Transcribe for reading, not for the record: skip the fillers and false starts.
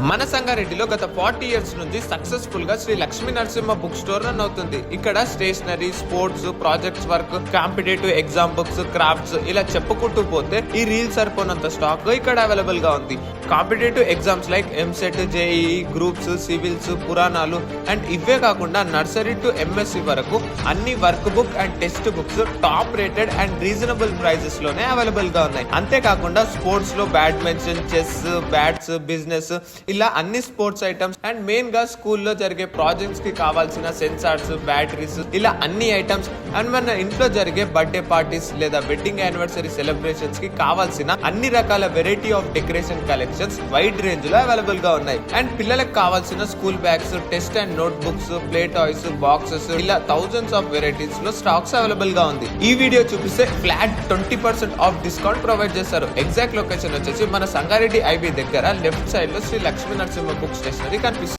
మన సంగారెడ్డిలో గత 40 ఇయర్స్ నుంచి సక్సెస్ఫుల్ గా Shri Lakshmi Narasimha book store run అవుతుంది. ఇక్కడ stationery, sports, projects work, competitive exam books, crafts ఇలా చెప్పుకుంటూ పోతే ఈ రీల్ సరిపోనంత స్టాక్ ఇక్కడ అవైలబుల్ గా ఉంది. Competitive exams like EAMCET, JEE, groups, civils, పురాణాలు అండ్ ఇవే కాకుండా నర్సరీ టు ఎంఎస్సి వరకు అన్ని work book and text books top rated and reasonable prices లోనే అవైలబుల్ గా ఉన్నాయి. అంతేకాకుండా స్పోర్ట్స్ లో బ్యాడ్మింటన్, చెస్, బ్యాట్స్, బిజినెస్ ఇలా అన్ని స్పోర్ట్స్ ఐటమ్స్ అండ్ మెయిన్ గా స్కూల్లో జరిగే ప్రాజెక్ట్స్ కి కావాల్సిన సెన్సార్స్, బ్యాటరీస్ ఇలా అన్ని ఐటమ్స్ అండ్ మన ఇంట్లో జరిగే బర్త్డే పార్టీస్ లేదా వెడ్డింగ్ యానివర్సరీ సెలబ్రేషన్స్ కి కావాల్సిన అన్ని రకాల variety of decoration collections wide range లో అవైలబుల్ గా ఉన్నాయి. అండ్ పిల్లలకు కావాల్సిన school bags, test and note books, play toys, boxes ఇలా థౌజండ్స్ ఆఫ్ వెరైటీస్ లో స్టాక్స్ అవైలబుల్ గా ఉంది. ఈ వీడియో చూపిస్తే ఫ్లాట్ 20% ఆఫ్ డిస్కౌంట్ ప్రొవైడ్ చేస్తారు. ఎగ్జాక్ట్ లొకేషన్ వచ్చేసి మన సంగారెడ్డి ఐబీ దగ్గర లెఫ్ట్ సైడ్ లో శ్రీ లక్ష్మీ నరసింహ బుక్ స్టేషనరీ కనిపిస్తుంది.